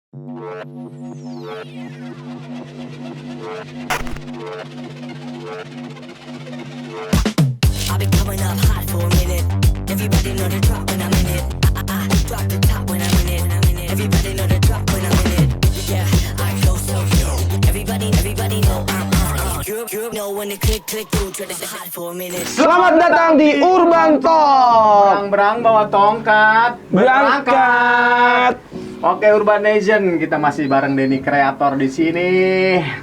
I've been coming up hot for a minute. Everybody know the drop when I'm in it. Drop the top when I'm in it. Everybody know the drop when I'm in it. Yeah, I go so everybody know you know when the click through. Try to hot for a minute. Selamat datang di Urban Talk. Berang bawa tongkat, Berangkat. Oke Urban Nation, kita masih bareng Denny Kreator di sini.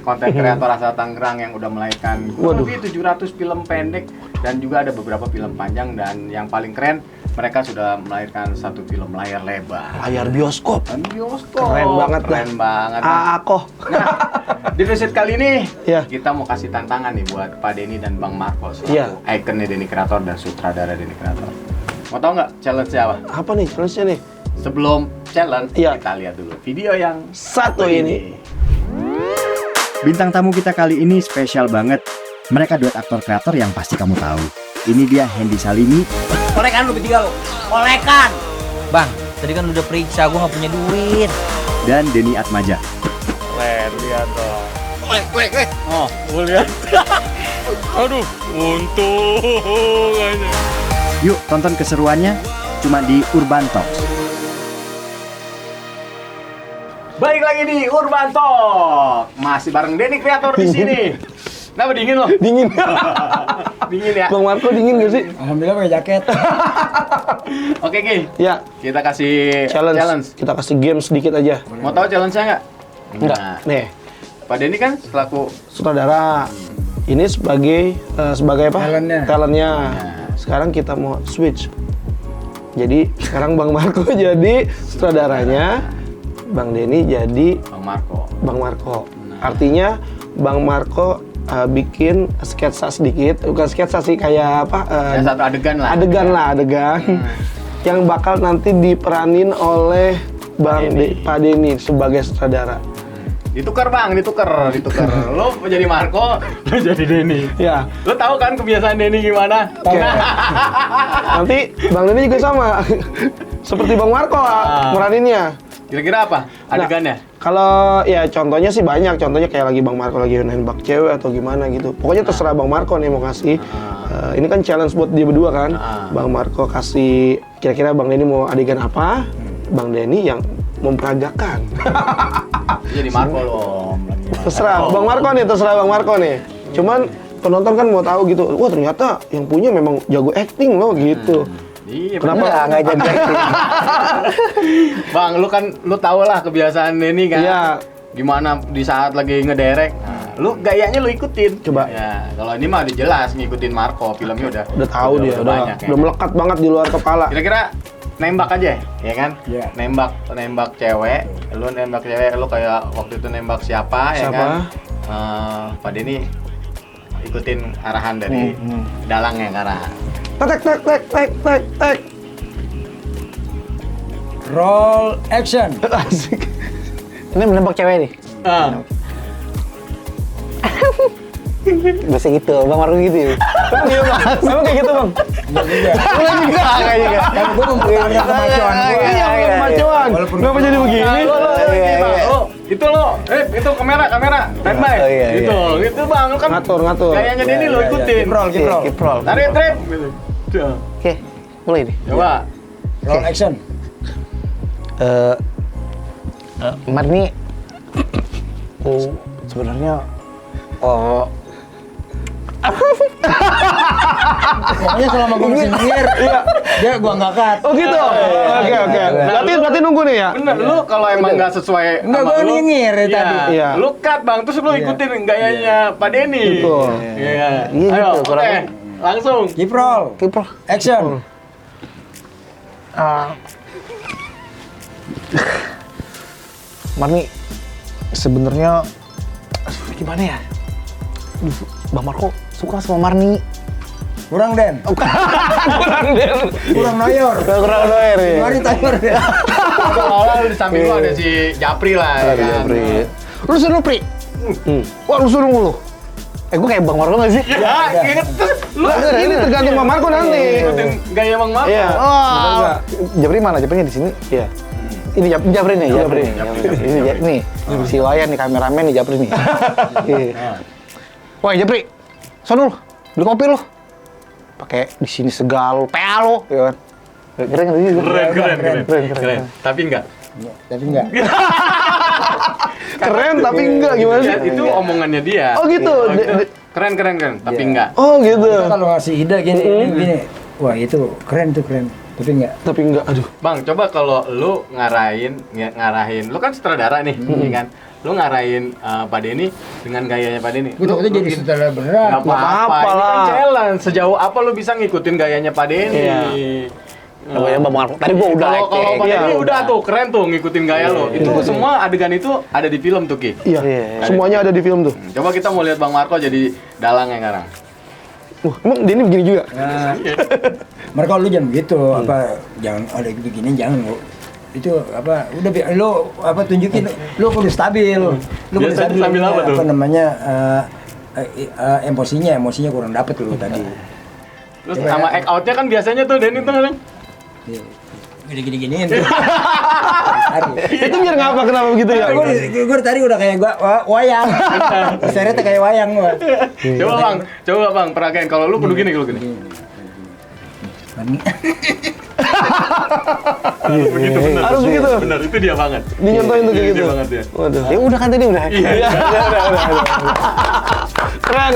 Konten kreator asal Tangerang yang udah melahirkan lebih 700 film pendek dan juga ada beberapa film panjang, dan yang paling keren mereka sudah melahirkan satu film layar lebar. Layar bioskop. Bioskop. Keren banget dah. Keren banget. Aku. Nah, di episode kali ini Iya. kita mau kasih tantangan nih buat Pak Denny dan Bang Marco, Iya. ikonnya Denny Kreator dan sutradara Denny Kreator. Mau tau nggak challenge-nya apa? Apa nih challenge-nya nih? Sebelum challenge, Iya. kita lihat dulu video yang Satu ini. Bintang tamu kita kali ini spesial banget. Mereka duet aktor kreator yang pasti kamu tahu. Ini dia Hendy Salimi Kolekan lu bertiga lu. Kolekan. Bang, tadi kan udah periksa, gua nggak punya duit. dan Denny Atmaja. Keren, lihat dong. Weh. Oh, gue lihat. Aduh, untung aja. Yuk tonton keseruannya cuma di Urban Talks. Balik lagi di Urban Talk. Masih bareng Denny Kreator di sini. Kenapa dingin lo? Dingin. Dingin ya? Bang Marco dingin gak sih? Alhamdulillah pakai jaket. Oke, Ki. Ya, Kita kasih challenge. Kita kasih game sedikit aja. Mau tahu challenge-nya nggak? Enggak. Nah, Nih, Pak Denny kan selaku sutradara. Ini sebagai apa? Talentnya. Sekarang kita mau switch. Jadi sekarang Bang Marco jadi sutradaranya, Bang Denny jadi Bang Marco. Bang Marco. Artinya Bang Marco bikin sketsa sedikit, bukan sketsa sih, kayak apa? Ya, satu adegan lah. Adegan yang bakal nanti diperanin oleh Pak Denny sebagai sutradara. Ditukar Bang, ditukar. Lo jadi Marco, lo jadi Denny. Ya, Lo tahu kan kebiasaan Denny gimana? oke. Nanti Bang Denny juga sama, seperti Bang Marco meraninnya. Kira-kira apa adegannya? Kalau ya contohnya sih banyak, contohnya kayak lagi Bang Marco lagi nembak cewek atau gimana gitu. Pokoknya terserah Bang Marco nih mau kasih. Ini kan challenge buat dia berdua kan. Bang Marco kasih kira-kira Bang Denny mau adegan apa? Bang Denny yang memperagakan. Jadi Marco lo. Terserah Bang Marco nih, terserah Bang Marco nih. Cuman penonton kan mau tahu gitu. Wah, ternyata yang punya memang jago acting loh gitu. Iya, Kenapa nggak jadi acting? Bang, lu tau lah kebiasaan Denny kan. Iya. Gimana di saat lagi ngederek, lu gayanya lu ikutin. Coba. Ya, kalau ini mah udah jelas ngikutin Marco, filmnya Udah tahu dia, banyak, ya. udah melekat banget di luar kepala. Kira-kira nembak aja, ya kan? Iya. Nembak cewek, lu kayak waktu itu nembak siapa, ya Siapa? kan? Pak Denny ikutin arahan dari dalang yang arah. Tek. Roll action. Asik. Ini menembak cewek nih. Biasa gitu, Bang Marco gitu ya. Iya Bang, emang kayak gitu Bang? Enggak kayaknya. Kan gua memperlihatkan kemajuan gua. Iya, kemajuan. Kenapa jadi begini? Itu lo, itu kamera, standby. Gitu Bang, lu kan Ngatur. gayanya Denny lo ikutin. Kiprol. Tarik trip. Gitu. Oke, mulai nih. Coba. Roll action. Marni, sebenarnya Pokoknya selama gua masih nyengir, gua nggak cut. oh gitu. Oke. Berarti nunggu nih ya. Bener, lu kalau emang nggak sesuai Enggak, sama gua lu, nyengir dari iya, tadi. Iya. Lu cut Bang, terus lu ikutin gayanya Pak Denny. Betul. Iya. Iya, Ayo, gitu, kurang oke. lebih. Langsung. Kiprol. Action. Marni, sebenarnya gimana ya? Bang Marco suka sama Marni. Kurang Den. Kurang deh. Kurang noyor. Kurang doer ya. Mari timer deh. Seolah-olah di samping lu ada si Japri lah. ya kan? Lu suruh Pri. Wah, lu suruh mulu. Gue kayak Bang Marco nggak sih? Ya, gitu. Lu Ini tergantung Bang Marco nanti. ikutin gaya Bang Marco. Iya. Oh. Japri mana? Japrinya di sini. Iya. Ini Japri nih. Ini si Wayan nih kameramen nih Japri nih. Wah Japri, sono lu, beli kopi lu. Pakai di sini segala PA lu, ya kan. Keren. Tapi enggak. Keren tapi enggak gimana sih? Itu omongannya dia. Oh gitu. Keren, tapi enggak. Oh gitu. Kita kalau ngasih ide gini, wah itu keren, tapi enggak. Aduh. Bang, coba kalau lu ngarahin, lu kan sutradara nih, kan? Lu ngarahin Pak Denny dengan gayanya Pak Denny. Gue takutnya jadi sutradara beneran. Gak apa-apa, ini lah. kan challenge. Sejauh apa lu bisa ngikutin gayanya Pak Denny? Iya. Namanya Bang Marco. Tadi gua udah Kalau Pak Denny udah tuh, keren tuh ngikutin gaya lo. Itu semua adegan itu ada di film tuh, Ki. Iya. Semuanya ada di film tuh. Coba kita mau lihat Bang Marco jadi dalang yang sekarang. Emang Denny begini juga? Marco lu jangan begitu, jangan ada begini, jangan lu. Itu udah lu tunjukin lu kudu stabil. Lu kudu Biasanya stabil apa tuh? namanya emosinya kurang dapet lu tadi. Terus sama act out-nya kan biasanya tuh Denny tuh kadang Gini-giniin tuh. Itu biar ngapa kenapa begitu ya? Gue tadi udah kayak wayang. Seretnya kayak wayang gua. Coba Bang, peragain kalau lu kudu gini. Begitu benar. Harus begitu. Benar, itu dia banget. Dinyontohin tuh kayak gitu. Dia banget ya. Waduh. Ya udah kan tadi udah. Udah. Keren.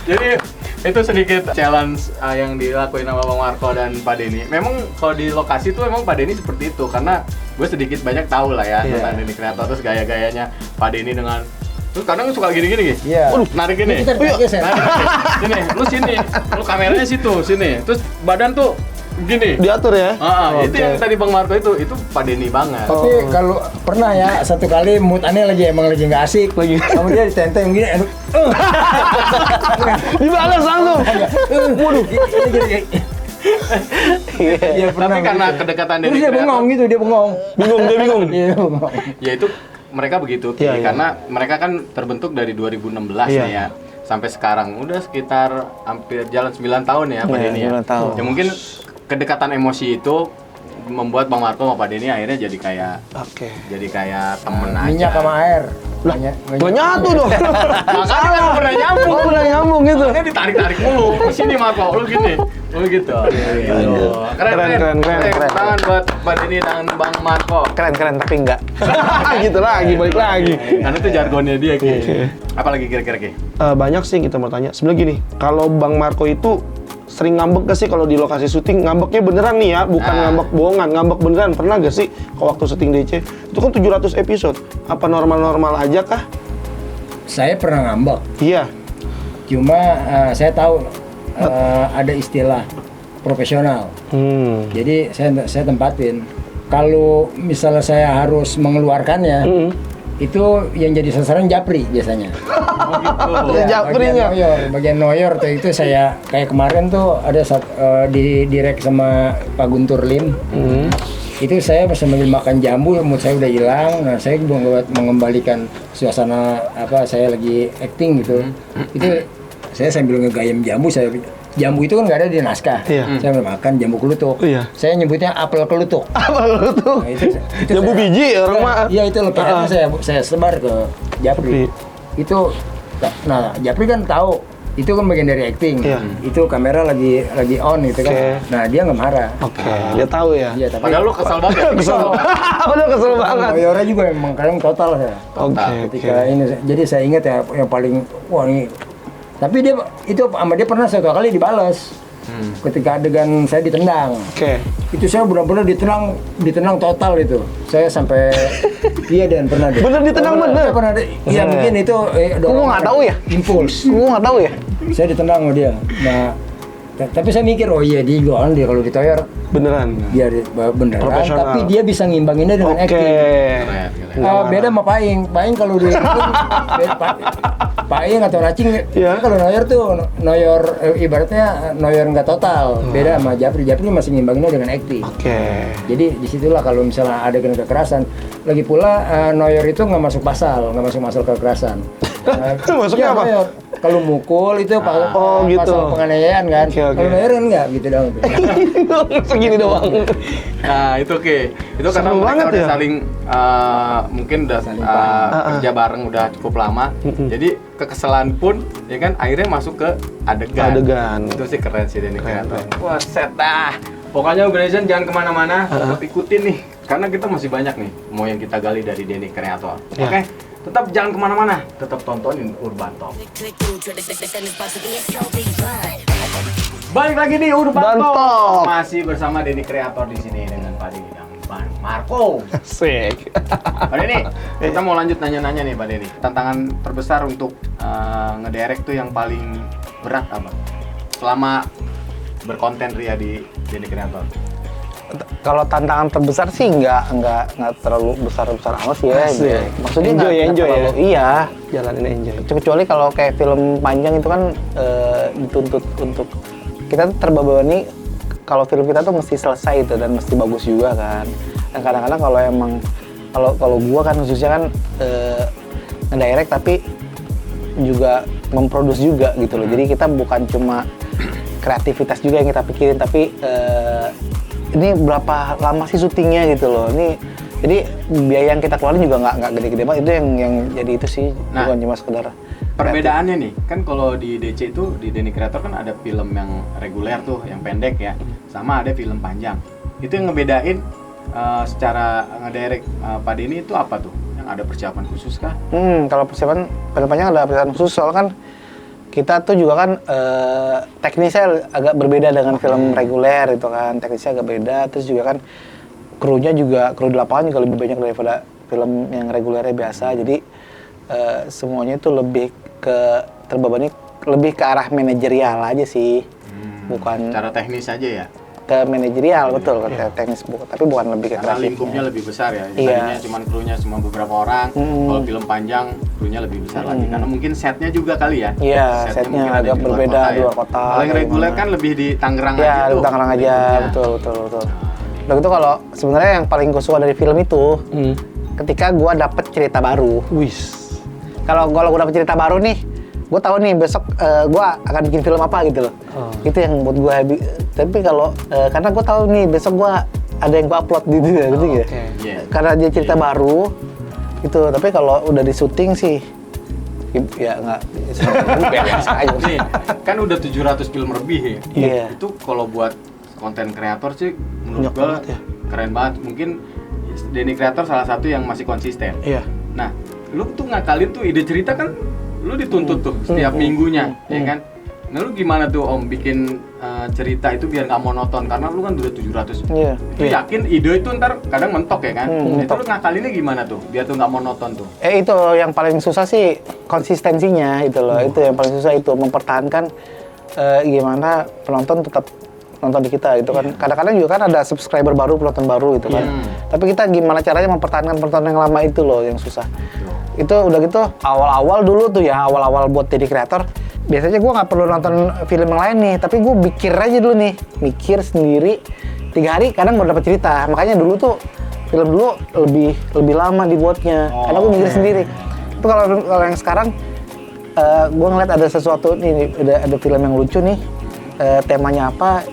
Jadi itu sedikit challenge yang dilakuin sama Bang Marco dan Pak Denny. Memang kalau di lokasi tuh emang Pak Denny seperti itu karena gue sedikit banyak tahu lah ya tentang Denny Kreator, terus gaya-gayanya Pak Denny dengan terus kadang suka gini-gini gitu. Iya. Narik gini. Kita geser. Sini, lu sini. Lu kameranya situ, sini. Terus badan tuh gini. Diatur ya? Itu yang tadi Bang Marco itu Pak Denny banget. Tapi kalau pernah ya satu kali mood aneh emang lagi nggak asik lagi. Kamu dia ditenteng gini, Dibalas langsung. Waduh. Iya Tapi karena kedekatan Terus Denny dia bengong gitu, dia bengong. Dia bingung. Iya bengong. Ya itu mereka begitu, Ki. Iya, iya. Karena mereka kan terbentuk dari 2016 Iya. ya sampai sekarang udah sekitar hampir jalan 9 tahun ya Pak Denny ya. 9 tahun. Ya mungkin kedekatan emosi itu membuat Bang Marco sama Pak Denny akhirnya jadi kayak temen aja. Minyak sama air. Gak nyatu dong. Makanya kan pernah nyambung. Oh, pernah nyambung gitu. Makanya ditarik-tarik mulu. Sini Marco, lu gini. Lu gitu. Keren. Tangan buat Pak Denny, tangan Bang Marco. Keren tapi enggak. Gitu lagi, balik lagi. Karena itu jargonnya dia, Ki. Apalagi kira-kira, Ki? Banyak sih yang kita mau tanya. Sebenarnya gini, kalau Bang Marco itu sering ngambek gak sih kalau di lokasi syuting? Ngambeknya beneran nih ya, bukan ngambek bohongan, ngambek beneran. Pernah gak sih kalau waktu syuting DC? Itu kan 700 episode. Apa normal-normal aja kah? Saya pernah ngambek. Iya. Cuma saya tahu ada istilah profesional. Jadi saya tempatin. Kalau misalnya saya harus mengeluarkannya, itu yang jadi sasaran Japri biasanya. Japrinya. Bagian noyor tuh itu saya kayak kemarin tuh ada di direct sama Pak Guntur Lim. Itu saya sambil makan jambu, mood saya udah hilang. Nah, saya buat mengembalikan suasana saya lagi acting gitu. Itu saya sambil ngegayam jambu, jambu itu kan nggak ada di naskah. Iya. Saya makan jambu kelutuk. Iya. Saya nyebutnya apel kelutuk. Apa tuh? Nah, itu Jambu biji orang mah. Iya itu lepas saya sebar ke Japri. Itu Japri kan tahu itu kan bagian dari acting. Iya. Itu kamera lagi on gitu kan. Oke. Nah, dia nggak marah. Oke, dia tahu ya. Iya, tapi Padahal lu kesel banget. Padahal kesel banget. Noyornya juga memang kadang total ya. Oke. Ketika ini jadi saya ingat ya yang paling wah ini. Tapi dia itu sama dia pernah satu kali dibalas. Ketika adegan saya ditendang. Oke. Itu saya benar-benar ditendang total itu. Saya sampai iya dan pernah deh. Bener ditendang bener? Saya pernah deh. Iya mungkin itu Gua nggak tahu ya. Impuls. Gua nggak tahu ya. Saya ditendang sama dia. Nah, tapi saya mikir oh iya dia juga kan dia kalau ditoyor Beneran. dia beneran. Profesional. Tapi dia bisa ngimbanginnya dengan Oke. acting. Beda sama Paing. Paing kalau di Paing atau Racing, Iya. kalau noyor tuh noyor ibaratnya noyor nggak total. Beda sama Japri. Japri masih ngimbanginnya dengan acting. Oke. Jadi disitulah kalau misalnya ada kekerasan. Lagi pula noyor itu nggak masuk pasal kekerasan. Masuknya apa? Noyor. kalau mukul itu gitu. pasal penganiayaan kan. Oke. Kalau bayaran enggak gitu dong. Segini doang. Nah itu oke. Itu karena Seru mereka banget udah ya? saling mungkin udah kerja bareng udah cukup lama. Jadi kekesalan pun ya kan akhirnya masuk ke adegan. Itu sih keren sih Denny Creator. Wah set dah. Pokoknya Urbanization jangan kemana-mana, tetap ikutin nih. Karena kita masih banyak nih mau yang kita gali dari Denny Creator. Oke? Tetap jangan kemana-mana, tetap tontonin Urban Talk. Click through to the system is about to be a show, be fun. Balik lagi di Urban Urban Talk. Talk. Masih bersama Denny Creator di sini dengan Pak Denny dan Bang Marco. Asik. Pak Denny, kita mau lanjut nanya-nanya nih Pak Denny. Tantangan terbesar untuk ngedirect tuh yang paling berat apa? Selama berkonten Ria di Denny Creator. Kalau tantangan terbesar sih nggak terlalu besar-besar amat sih ya. Asik. Maksudnya Enjoy nggak ya? terlalu, iya. Jalanin enjoy. Kecuali kalau kayak film panjang itu kan dituntut untuk kita tuh terbebani kalau film kita tuh mesti selesai itu dan mesti bagus juga kan. Dan kadang-kadang kalau emang kalau gua kan khususnya kan ngedirect tapi juga memproduksi juga gitu loh. Jadi kita bukan cuma kreativitas juga yang kita pikirin tapi ini berapa lama sih syutingnya gitu loh. Ini jadi biaya yang kita keluarin juga nggak gede-gede banget. Itu yang jadi itu sih, bukan cuma sekedar perbedaannya nih, kan kalau di DC itu di Denny Creator kan ada film yang reguler tuh, yang pendek ya, sama ada film panjang. Itu yang ngebedain secara ngedirect Pak Denny itu apa tuh? Yang ada persiapan khusus kah? Kalau persiapan panjang ada persiapan khusus soal kan kita tuh juga kan teknisnya agak berbeda dengan film reguler itu kan, teknisnya agak beda. Terus juga kan kru di lapangan juga lebih banyak daripada film yang regulernya biasa. Jadi semuanya itu lebih terbebani lebih ke arah manajerial aja sih, bukan Cara teknis aja ya? ke manajerial betul kan, teknis tapi bukan lebih ke Karena kreatifnya. lingkupnya lebih besar ya. Iya. Tadinya cuma krunya cuma beberapa orang. Kalau film panjang krunya lebih besar lagi. Karena mungkin setnya juga kali ya. Iya, setnya mungkin ada agak di luar berbeda kota di luar kota. Kalau yang kayak reguler gimana. kan lebih di Tangerang aja Ya, tuh. di Tangerang aja, lingkupnya. betul. Udah gitu kalau sebenarnya yang paling gue suka dari film itu, ketika gue dapet cerita baru. Wis. Kalau gue dapet cerita baru nih, gue tahu nih besok gue akan bikin film apa gitu loh. Itu yang buat gue happy. Tapi kalau karena gue tahu nih besok gue ada yang gue upload gitu ya, gitu ya. Iya. Karena dia cerita baru, itu. Tapi kalau udah di syuting sih, ya nggak biasa aja. Nih, kan udah 700 film lebih ya. Iya. Itu kalau buat konten kreator sih menurut Banyak gua banget ya. keren banget. Mungkin Denny Creator salah satu yang masih konsisten. Iya. Nah, lu tuh ngakalin tuh ide cerita kan lu dituntut tuh setiap minggunya, ya kan? Nah, lu gimana tuh Om bikin cerita itu biar nggak monoton karena lu kan udah 700. Iya. Itu yakin ide itu ntar kadang mentok ya kan? Itu mentok. lu ngakalinnya gimana tuh biar tuh nggak monoton tuh? Itu yang paling susah sih konsistensinya itu loh. Itu yang paling susah itu mempertahankan gimana penonton tetap nonton di kita gitu kan. Kadang-kadang juga kan ada subscriber baru, penonton baru gitu kan. Tapi kita gimana caranya mempertahankan penonton yang lama itu loh yang susah. Itu udah gitu awal-awal dulu tuh ya, awal-awal buat Denny Creator. Biasanya gue nggak perlu nonton film yang lain nih, tapi gue mikir aja dulu nih, mikir sendiri 3 hari kadang baru dapat cerita. Makanya dulu tuh film dulu lebih lama dibuatnya, karena gue mikir sendiri. Tapi kalau yang sekarang gue ngeliat ada sesuatu nih, ada film yang lucu nih, temanya apa,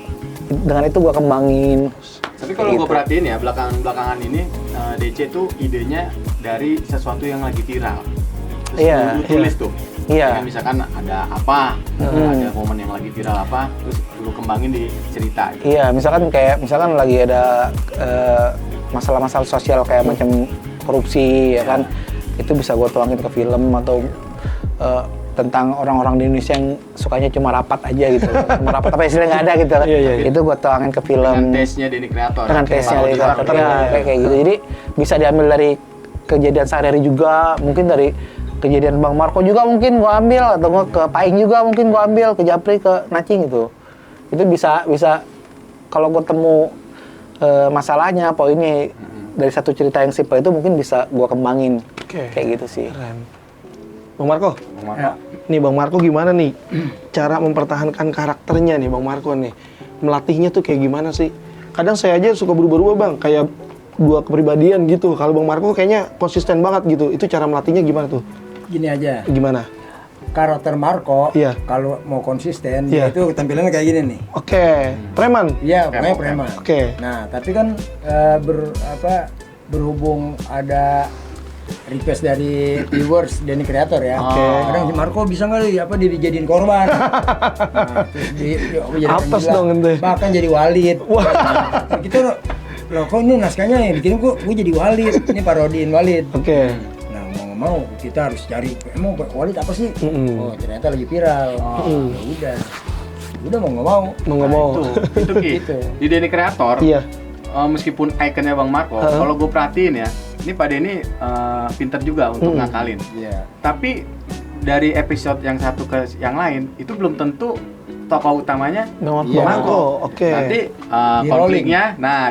dengan itu gue kembangin. Tapi kalau gue perhatiin ya belakangan ini DC tuh idenya dari sesuatu yang lagi viral. Terus Iya, lu tulis tuh. Iya. Ya kan, misalkan ada apa, ada momen yang lagi viral apa, terus lu kembangin di cerita. Gitu. Iya, misalkan lagi ada masalah-masalah sosial kayak macam korupsi ya kan, itu bisa gue tuangin ke film atau tentang orang-orang di Indonesia yang sukanya cuma rapat aja gitu, cuma rapat tapi hasilnya nggak ada gitu. Itu gue tuangin ke film. Dengan taste-nya Denny Creator. Dengan taste-nya Denny Creator ya, kayak gitu. Jadi bisa diambil dari kejadian sehari-hari juga, mungkin dari kejadian Bang Marco juga mungkin gua ambil, atau gua ke Paing juga mungkin gua ambil, ke Japri, ke Nacing gitu. Itu bisa kalau gua temu masalahnya, poinnya dari satu cerita yang simpel itu mungkin bisa gua kembangin. Kayak gitu sih. Keren. Bang Marco. Nih Bang Marco gimana nih cara mempertahankan karakternya nih Bang Marco nih? Melatihnya tuh kayak gimana sih? Kadang saya aja suka berubah-ubah Bang, kayak 2 kepribadian gitu. Kalau Bang Marco kayaknya konsisten banget gitu. Itu cara melatihnya gimana tuh? Gini aja, Gimana? karakter Marco Iya. kalau mau konsisten Iya. itu tampilannya kayak gini nih. Oke, preman. Iya, pokoknya preman. Oke. Nah, tapi kan berhubung ada request dari viewers Denny Creator ya. Oke. Kadang si Marco bisa nggak dijadiin korban? Nah, terus jadi Apes gila. dong ente. Bahkan jadi Walid. Wah. Nah, kita loh kok ini naskahnya yang dikirim gue jadi Walid. Ini parodiin Walid. Oke. Nah, mau nggak mau kita harus cari emang Walid apa sih? Mm-mm. Oh, ternyata lagi viral. Ya udah mau nggak mau. Mau nggak mau. Itu Ki. Gitu. Di Denny Creator, Iya. meskipun ikonnya Bang Marco, kalau gue perhatiin ya, ini Pak Denny pinter juga untuk ngakalin. Iya. Tapi dari episode yang satu ke yang lain, itu belum tentu tokoh utamanya Bang Iya. Marco. Oke. Nanti Di konfliknya,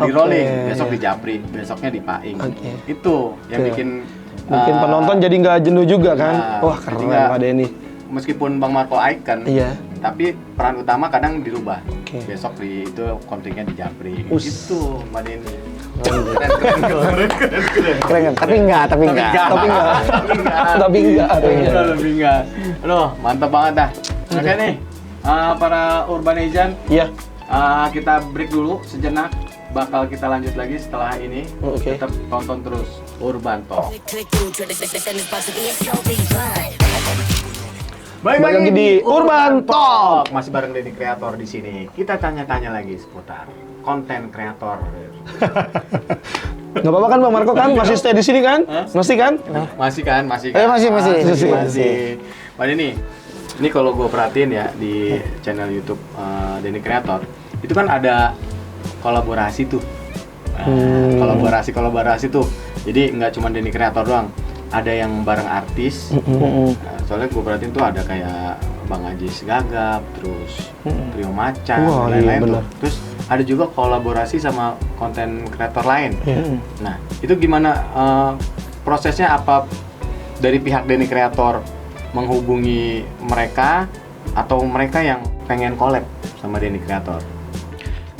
di Oke, rolling. Besok iya. di Japri, besoknya di Paing. Oke. Itu yang Oke. bikin Mungkin penonton jadi nggak jenuh juga kan? nah, Wah jadi keren nggak- Pak Denny. meskipun Bang Marco icon, Iya. tapi peran utama kadang dirubah. Oke. Besok itu konfliknya di Japri. Us. Itu Mbak Denny. Keren kan? Tapi enggak. Tapi enggak. Tapi enggak. Lebih enggak. Aduh, mantap banget dah. Oke nih, para Urbanizen, Iya. kita break dulu sejenak. Bakal kita lanjut lagi setelah ini. Oke. Tetap tonton terus Urban Talk. Click through to the send this box to be a selfie vibe. Balik lagi di Urban Talk. Masih bareng Denny Creator di sini. Kita tanya-tanya lagi seputar konten kreator. Nggak apa-apa kan Bang Marco kan? Masih stay di sini kan? Masih kan? Masih kan? Masih Eh, kan? masih. Masih. Pak Denny, ini kalau gue perhatiin ya di channel YouTube Denny Creator, itu kan ada kolaborasi tuh. Kolaborasi tuh. Jadi nggak cuma Denny Creator doang. Ada yang bareng artis. Soalnya gue perhatiin tuh ada kayak Bang Ajis Gagap, terus Trio Macan, Wah, dan lain-lain iya, tuh. benar. Terus ada juga kolaborasi sama konten kreator lain. Nah, itu gimana prosesnya? Apa dari pihak Denny Creator menghubungi mereka atau mereka yang pengen collab sama Denny Creator?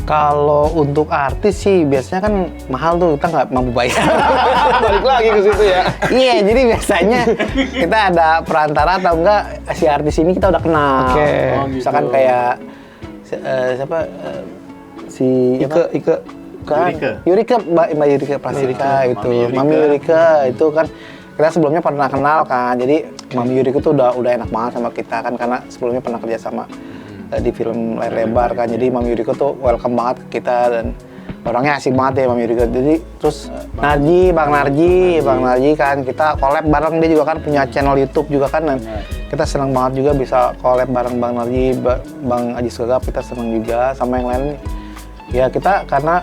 Kalau untuk artis sih biasanya kan mahal tuh, kita nggak mampu bayar. Balik lagi ke situ ya. Iya, jadi biasanya kita ada perantara atau enggak si artis ini kita udah kenal. Oke. Oh, gitu. Misalkan kayak siapa si Ike. kan Yurika. Mbak Yurika Prasika Mami itu. Yurika. Mami Yurika itu kan kita sebelumnya pernah kenal kan. Jadi Mami Yurika tuh udah enak banget sama kita kan karena sebelumnya pernah kerja sama di film layar lebar kan. Jadi Mami Yurika tuh welcome banget ke kita dan orangnya asik banget ya Mami Yurika. Jadi terus Bang Narji kan kita collab bareng, dia juga kan punya channel YouTube juga kan. Dan kita senang banget juga bisa collab bareng Bang Narji, Bang Ajis Gagap, kita senang juga sama yang lain. Ya kita karena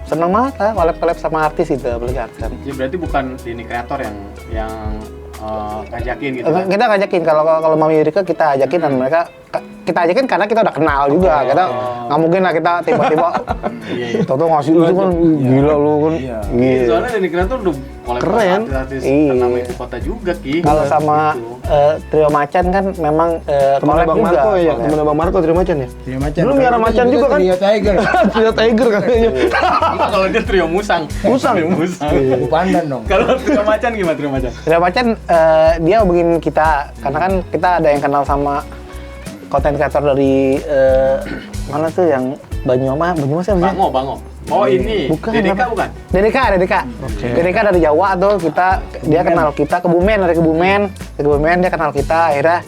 senang banget lah collab sama artis itu, apalagi artis kan. Jadi berarti bukan Denny Creator yang ngajakin gitu kan? Kita ngajakin kalau Mami Yurika kita ajakin dan mereka kita ajakin karena kita udah kenal juga. Kita nggak mungkin lah kita tiba-tiba tahu ngasih itu kan gila lu kan. Gitu. Soalnya Denny Creator udah collab Keren. sama artis Iya. ternama ibu kota juga Ki. Kalau sama Gitu. Trio Macan kan memang Temennya collab Bang juga. Marco ya. Temennya Bang Marco Trio Macan ya. Trio Macan. Dulu miara macan juga kan? Trio Tiger. Trio Tiger katanya. Enggak, kalau dia trio musang. Musang. Trio musang. Buku pandan dong. Kalau trio macan gimana trio macan? Trio Macan dia hubungin kita karena kan kita ada yang kenal sama konten kreator dari mana tuh yang Banyumas ya? Bango. Oh ini. Bukan. DDK bukan? DDK dari Jawa tuh dia kenal kita dari Kebumen dia kenal kita, akhirnya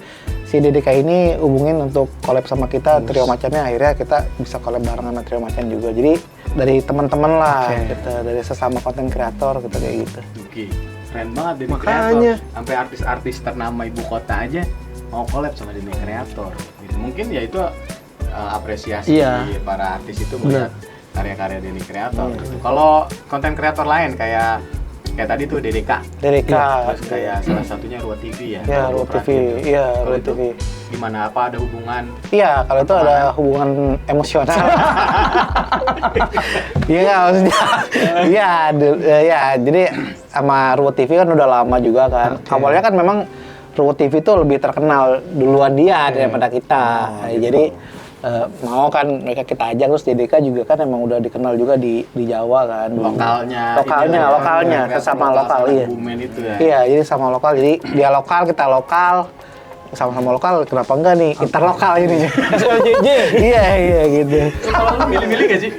si DDK ini hubungin untuk collab sama kita Trio Macannya, akhirnya kita bisa collab bareng sama Trio Macan juga. Jadi dari teman-teman lah, kita dari sesama konten kreator kita kayak gitu. Oke. Keren banget Denny Makanya. Creator. Sampai artis-artis ternama ibu kota aja mau collab sama Denny Creator. Gitu. Mungkin ya itu apresiasi para artis itu melihat karya-karya Denny Creator. Gitu. Kalau konten kreator lain kayak tadi tuh DDK. Terus kayak salah satunya Ruwa TV ya. Ya, Ruwa TV. Iya, Ruwa TV. Gimana, apa ada hubungan? Iya, kalau itu ada hubungan emosional. Iya, maksudnya. Iya, jadi sama Ruwa TV kan udah lama juga kan. Awalnya kan memang Ruwa TV itu lebih terkenal duluan dia daripada kita. Jadi mau kan mereka kita ajak, terus DDK juga kan emang udah dikenal juga di Jawa kan. Lokalnya sesama lokal iya. Itu ya. Iya, jadi sama lokal, jadi dia lokal kita lokal. Sama-sama lokal, kenapa enggak nih interlokal ini? Iya gitu. Kalau lu milih-milih nggak sih?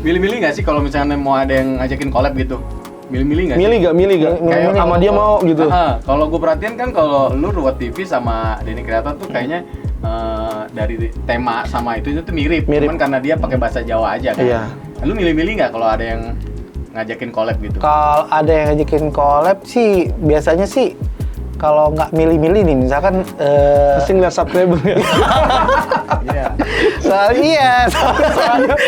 Milih-milih nggak sih kalau misalnya mau ada yang ngajakin collab gitu? Milih-milih nggak? Milih gak? Kayak Sama dia mau gitu. Kalau gue perhatiin kan kalau lu Ruwet TV sama Denny Creator tuh kayaknya dari tema sama itu tuh mirip. Cuman karena dia pakai bahasa Jawa aja kan. Iya. Lu milih-milih nggak kalau ada yang ngajakin collab gitu? Kalau ada yang ngajakin collab sih biasanya sih kalau nggak milih-milih nih, misalkan Pasti ngeliat subscriber ya. Iya.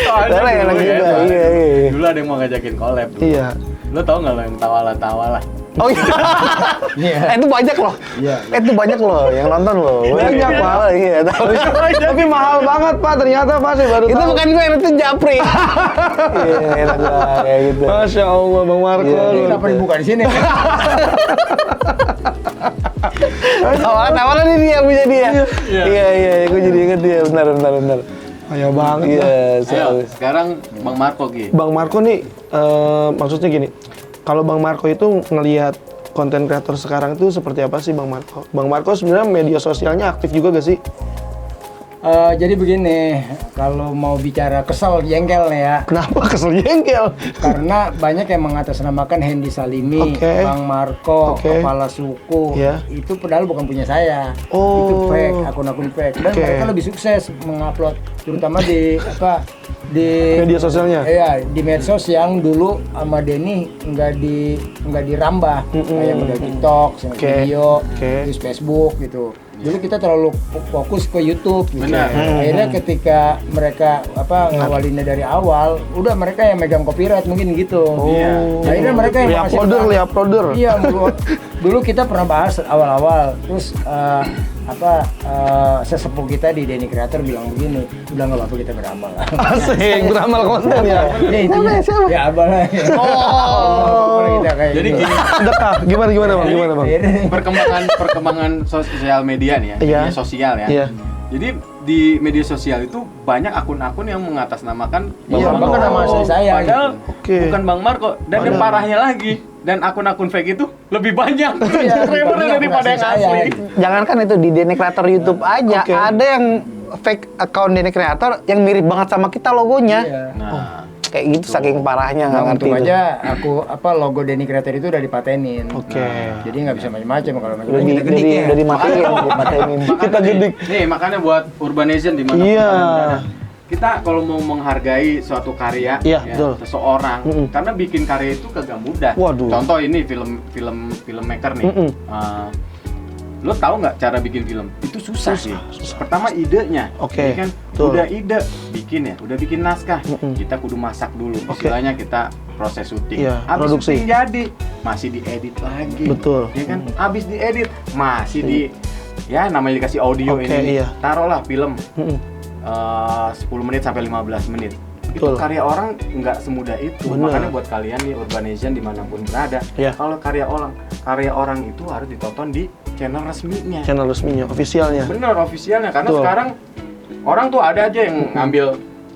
soalnya yang lagi juga. Iya. Dulu ada yang mau ngajakin collab. Iya. Lu tau nggak lo yang Tawala? Oh iya. Itu banyak loh. Iya. Itu banyak loh yang nonton loh. Banyak, Pak. Iya, tahu. Tapi mahal banget Pak, ternyata Pak saya baru Itu tahu. bukan gue, itu Japri. Iya, enak lah, kayak gitu. Masya Allah Bang Marco. Iya, Ini kenapa dibuka di sini? Tawaran ini dia punya dia. Iya, gue jadi inget dia. Benar. Kaya banget. Iya, Ayo, sekarang Bang Marco Gi. Bang Marco nih, maksudnya gini, kalau Bang Marco itu ngelihat konten kreator sekarang itu seperti apa sih Bang Marco? Bang Marco sebenarnya media sosialnya aktif juga gak sih? Jadi begini, kalau mau bicara kesel, jengkel nih ya. Kenapa kesel jengkel? Karena banyak yang mengatasnamakan Hendy Salimi, Oke. Bang Marco, Oke. kepala suku. Iya. Itu padahal bukan punya saya. Oh. Itu fake, akun-akun fake. Dan Oke. mereka lebih sukses mengupload, terutama di di Media sosialnya? Iya, di medsos yang dulu sama Denny nggak dirambah, kayak model TikTok, Oke. video, Oke. terus Facebook gitu. Dulu kita terlalu fokus ke YouTube gitu. Benar. Akhirnya ketika mereka ngawalinnya dari awal, udah mereka yang megang copyright mungkin gitu. Iya. Akhirnya mereka yang makasih Uploader. Iya, dulu kita pernah bahas awal-awal, terus sesepuh kita di Denny Creator bilang begini, udah nggak apa-apa kita beramal. Asik, beramal konten ya. Ya intinya, ya abal aja. Oh. Kita kayak Jadi gitu. gini, Dekah, gimana Bang? Gimana Bang? Akhirnya- perkembangan sosial media nih ya, Iya. media sosial ya. Iya. Jadi di media sosial itu banyak akun-akun yang mengatasnamakan Iya, Bang bahkan nama Marco. saya Padahal gitu. Oke. bukan Bang Marco. Dan yang parahnya lagi, dan akun-akun fake itu lebih banyak subscribernya daripada yang saya. asli. Jangankan itu di Denny Creator YouTube aja, Oke. ada yang fake account Denny Creator yang mirip banget sama kita logonya. Iya. Nah, Kayak gitu saking parahnya, nggak Nah, ngerti untung itu. aja logo Denny Creator itu udah dipatenin. Oke. Jadi nggak bisa macam-macam kalau Udah macam-macam kita gedik ya. udah dimatiin, dimatiin. Kita gedik. nih makanya buat Urbanation di mana Iya. kita kalau mau menghargai suatu karya Iya, ya, betul. seseorang, Mm-mm. karena bikin karya itu kagak mudah. Waduh. Contoh ini filmmaker nih. Mm-mm. Lo tahu nggak cara bikin film? Itu susah sih. Pertama idenya, Oke, ya kan? betul. Udah ide, bikin ya, udah bikin naskah. Mm-mm. Kita kudu masak dulu. Oke. Istilahnya kita proses syuting. Iya, Habis produksi. syuting jadi, masih diedit lagi. Betul. Ya kan? Habis diedit, masih ya namanya dikasih audio Oke, ini. iya. Taruhlah film Mm-mm. 10 menit sampai 15 menit. Betul. Itu karya orang nggak semudah itu. Bener. Makanya buat kalian di Urbanation dimanapun berada, Iya. kalau karya orang itu harus ditonton di channel resminya. Channel resminya, ofisialnya. Bener, ofisialnya. Karena Betul. sekarang orang tuh ada aja yang ngambil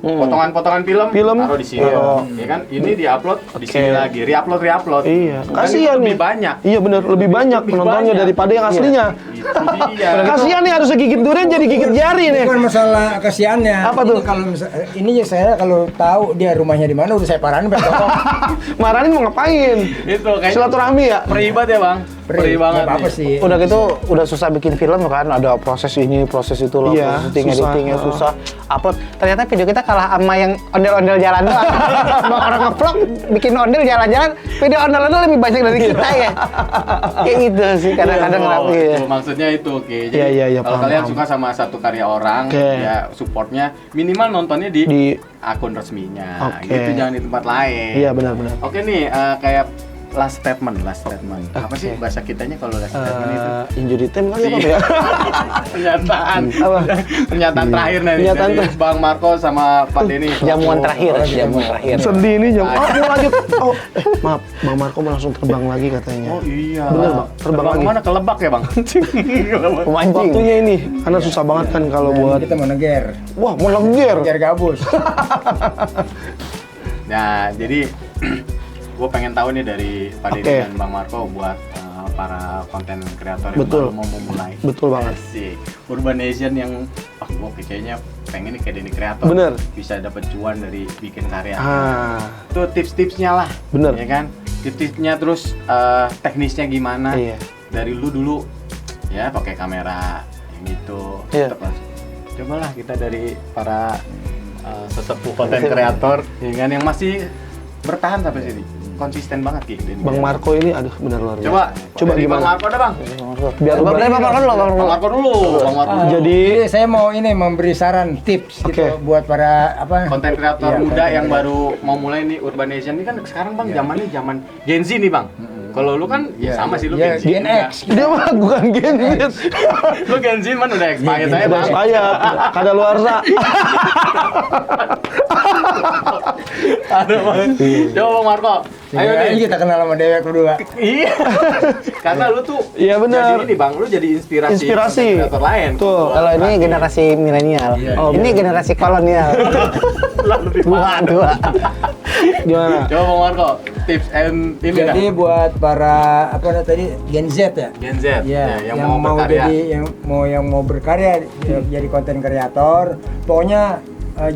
potongan-potongan film, taruh di sini. Taruh. Ya kan? Ini diupload di Oke. sini lagi, re-upload. Iya, Dan kasihan itu nih. lebih banyak. Iya benar, lebih banyak Lebih penontonnya banyak. daripada yang aslinya. Itu dia. Kasihan nih harusnya gigit durian jadi gigit jari nih. Bukan masalah kasihannya. Apa tuh? Ini kalau ini ya saya kalau tahu dia rumahnya di mana udah saya parahin sampai toko. Marahin mau ngapain? Itu kayak Silaturahmi ya? peribat ya, Bang. Perih banget. Apa nih. sih? Udah gitu udah susah bikin film kan, ada proses ini, proses itu loh, Iya, proses editing, susah. editingnya susah. Upload. Ternyata video kita kalah sama yang ondel-ondel jalan doang. Mau orang nge-vlog bikin ondel jalan-jalan, video ondel-ondel lebih banyak dari kita ya. Kayak gitu sih kadang-kadang Oh, ya. itu maksudnya itu, oke. Jadi Iya, kalau paham, kalian paham. suka sama satu karya orang, Oke. ya supportnya minimal nontonnya di, Di akun resminya. Oke. Gitu, jangan di tempat lain. Iya benar-benar. Oke nih, kayak last statement. Apa sih bahasa kitanya kalau last statement itu? Injury time kali apa ya? Pernyataan terakhir nih dari Bang Marco sama Pak Denny. Jamuan terakhir. Sedih ini jam. Oh, mau lanjut. Oh, maaf, Bang Marco mau langsung terbang lagi katanya. Oh iya. Bener, Bang. Terbang lagi. Mana ke Lebak ya, Bang? Waktunya ini, karena susah banget kan kalau buat. Kita mau neger. Wah, mau leger. Neger gabus. Nah, jadi gue pengen tahu nih dari Pak Denny dan Bang Marco buat para konten kreator yang baru mau memulai. Betul banget. Si Urban Asian yang gue kayaknya pengen nih kayak Denny kreator. Bener. Bisa dapat cuan dari bikin karya. Itu tips-tipsnya lah. Bener. Ya kan? Tips-tipsnya terus teknisnya gimana? Iya. Dari lu dulu ya pakai kamera yang gitu. Iya. Cobalah kita dari para sesepuh konten kreator yang masih bertahan sampai sini. Konsisten banget gitu. Bang Marco ini aduh benar luar biasa. Coba gimana? Bang Marco dah, Bang. Biar Bang Marco dulu. Jadi saya mau memberi saran tips gitu buat para konten kreator muda yang baru mau mulai nih Urban Asian ini kan sekarang Bang zamannya zaman Gen Z nih, Bang. Kalau lu kan sama sih lu Gen Z. Gen X. Dia mah bukan Gen Z. Lu Gen Z man udah expired aja, Bang. Expired. Kada luar sa. Aduh, Bang. Coba Bang Marco. Ayo nih kita kenal sama Dewek berdua. Iya. Karena lu tuh Iya benar. Jadi ini Bang, lu jadi inspirasi kreator lain. Tuh, kalau ini generasi milenial. Ini generasi kolonial. Lebih Dua. Gimana? Coba Bang Marco, tips and ini dah. Jadi buat para tadi Gen Z ya. Gen Z Ya, yang mau berkarya. jadi yang mau berkarya jadi konten kreator, pokoknya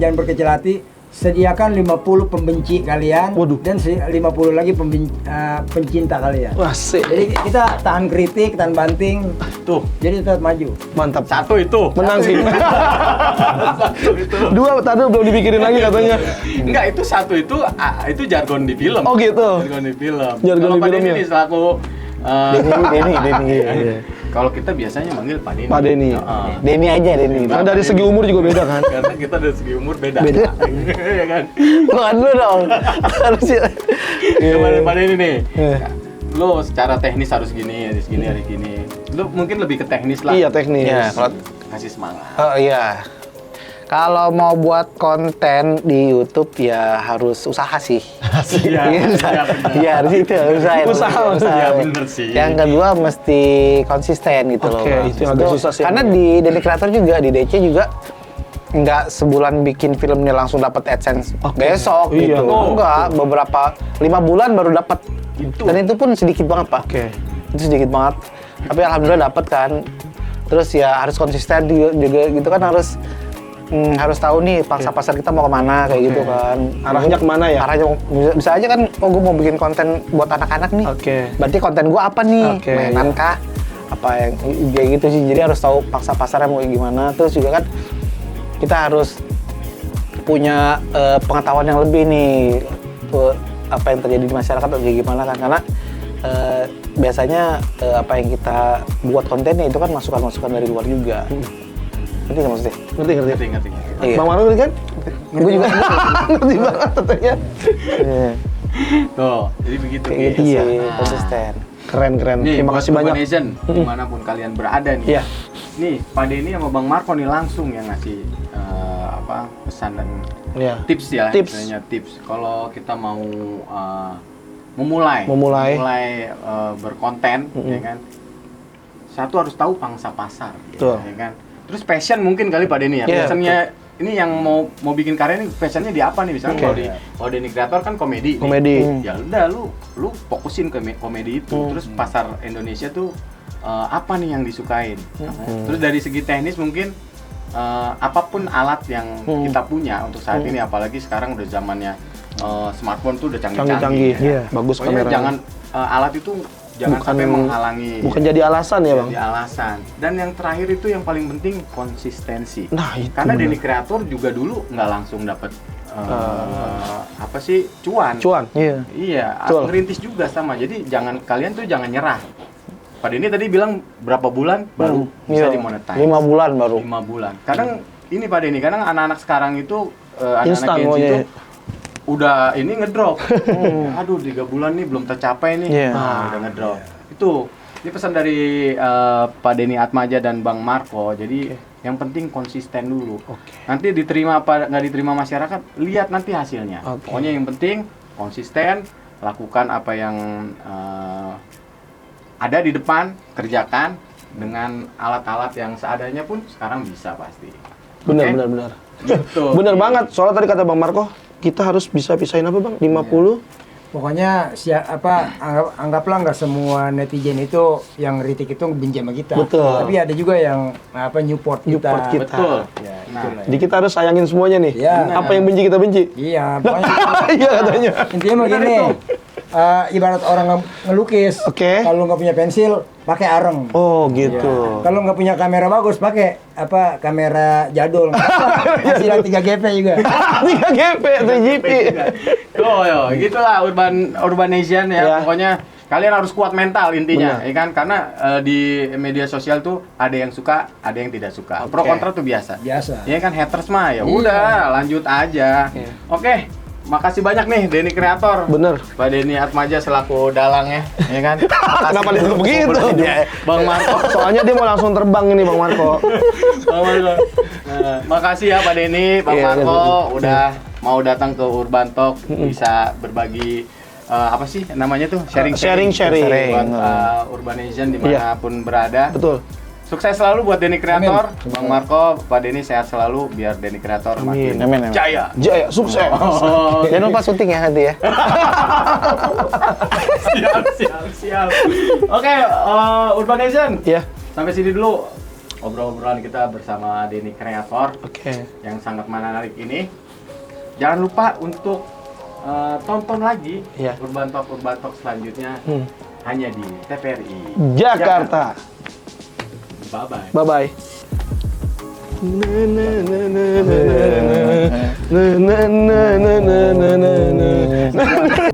jangan berkecil hati. Sediakan 50 pembenci kalian. Waduh. Dan 50 lagi pencinta kalian. Wah, sih. Jadi kita tahan kritik, tahan banting. Tuh, Jadi tetap maju. Mantap. satu itu. Menang sih. Satu itu. Dua tadi belum dipikirin lagi katanya. Enggak, itu satu itu jargon di film. Oh gitu. Jargon di film. Jargon Kalau di Pak film Denny ya? nih selaku Denny. kalau kita biasanya manggil Pak Denny. Pak Denny. Denny aja Denny. Kan dari segi umur juga beda kan? Karena kita dari segi umur beda. Ya kan? Bukan dulu dong. Harusnya. Coba Pak Denny nih. Lo secara teknis harus gini. Lo mungkin lebih ke teknis lah. Iya, teknis. Ya, kalau Kasih semangat. Oh iya. Kalau mau buat konten di YouTube ya harus usaha sih. Iya, Iya, harus itu usaha. Iya, bener sih. Yang kedua mesti konsisten gitu loh. Oke, Bang. itu yang agak susah sih. Karena di Denny Creator juga di DC juga nggak sebulan bikin film nih langsung dapat AdSense besok Iya. gitu. Enggak, beberapa 5 bulan baru dapat. Dan itu pun sedikit banget, Pak. Oke. Itu sedikit banget. Tapi alhamdulillah dapat kan. Terus ya harus konsisten juga gitu kan harus tahu nih pangsa pasar kita mau kemana kayak gitu kan. Arahnya kemana ya? Arahnya bisa aja kan, gue mau bikin konten buat anak-anak nih. Oke. Berarti konten gue apa nih? Oke. Mainan kah? Apa yang kayak gitu sih. Jadi harus tahu pangsa pasarnya mau kayak gimana. Terus juga kan kita harus punya pengetahuan yang lebih nih apa yang terjadi di masyarakat atau kayak gimana kan, karena biasanya apa yang kita buat kontennya itu kan masukan-masukan dari luar juga. Ngerti nggak maksudnya? Ngerti. Iya. Bang Marco ngerti kan? Gue juga Ngerti banget katanya. Iya. Tuh, jadi begitu. Kayak gitu Iya. sih, konsisten. Keren. Nih, Terima kasih banyak. Asian, dimanapun kalian berada nih. Iya. Nih, Pak Denny sama Bang Marco nih langsung yang ngasih pesan dan Iya. tips ya, Tips. istilahnya tips. Kalau kita mau memulai berkonten, ya kan. Satu harus tahu pangsa pasar, Betul. ya kan. Terus passion mungkin kali Pak Denny ya. Iya, Passionnya ini yang mau bikin karya ini passionnya di apa nih? Misalnya kalau Denny kreator kan komedi. Komedi. Ya udah lu fokusin ke komedi itu. Terus pasar Indonesia tuh apa nih yang disukain? Terus dari segi teknis mungkin apapun alat yang kita punya untuk saat ini, apalagi sekarang udah zamannya smartphone tuh udah Canggih-canggih. Iya. Bagus Pokoknya kameranya. jangan alat itu jangan sampai menghalangi. Bukan jadi alasan ya, Bang? Jadi alasan. Dan yang terakhir itu yang paling penting konsistensi. Nah, itu Karena bener. Denny kreator juga dulu nggak langsung dapat apa sih cuan. Iya. Iya, Betul. ngerintis juga sama. Jadi kalian tuh jangan nyerah. Pak Denny tadi bilang berapa bulan baru bisa Iya. dimonetize. 5 bulan baru. 5 bulan. Kadang ini Pak Denny, kadang anak-anak sekarang itu Instan anak-anak Gen Z maunya. itu udah ini ngedrop. Aduh 3 bulan nih belum tercapai nih. Iya. Udah ngedrop. Itu ini pesan dari Pak Denny Atmaja dan Bang Marco. Jadi yang penting konsisten dulu. Nanti diterima apa nggak diterima masyarakat, lihat nanti hasilnya. Pokoknya yang penting konsisten, lakukan apa yang ada di depan, kerjakan dengan alat-alat yang seadanya pun sekarang bisa pasti. Benar, Oke? benar. Gitu. Benar banget. Soalnya tadi kata Bang Marco, kita harus bisa pisahin apa Bang? 50. Pokoknya anggaplah nggak semua netizen itu yang kritik itu benci sama kita. Betul. Tapi ada juga yang support kita. Support kita. Betul. Ya, Nah, itulah. Jadi kita harus sayangin semuanya nih. Iya. Apa yang benci kita benci. Iya, pokoknya Iya katanya. intinya begini. Ibarat orang ngelukis, Oke. kalau nggak punya pensil, pakai areng. Oh gitu. Kalau nggak punya kamera bagus, pakai kamera jadul. Hasilnya 3GP juga. 3GP, 3GP. yo, gitulah urbanation ya. Ya. Pokoknya kalian harus kuat mental intinya, ya kan? Karena di media sosial tuh ada yang suka, ada yang tidak suka. Pro kontra tuh biasa. Biasa. Ya kan haters mah ya udah, lanjut aja. Oke. Makasih banyak nih Denny Kreator. Bener. Pak Denny Atmaja selaku dalangnya, ya kan? Kenapa ditutup begitu? Bang Marco. Soalnya dia mau langsung terbang ini Bang Marco. Bang Marco. Nah, makasih ya Pak Denny, Bang Iya, Marco udah mau datang ke Urban Talk, bisa berbagi apa sih namanya tuh? Sharing. Buat Urbanation dimanapun berada. Betul. Sukses selalu buat Denny Kreator, Bang Marco, Pak Denny sehat selalu biar Denny Kreator makin Amin. jaya. Jaya, sukses. Jangan lupa syuting ya nanti ya. Siap. Oke, Urbanation. Iya. Sampai sini dulu obrolan kita bersama Denny Kreator Oke. yang sangat menarik ini. Jangan lupa untuk tonton lagi Iya. Urban Talk selanjutnya hanya di TVRI Jakarta. Bye-bye. Bye-bye. Na na na na na na na na na na na na.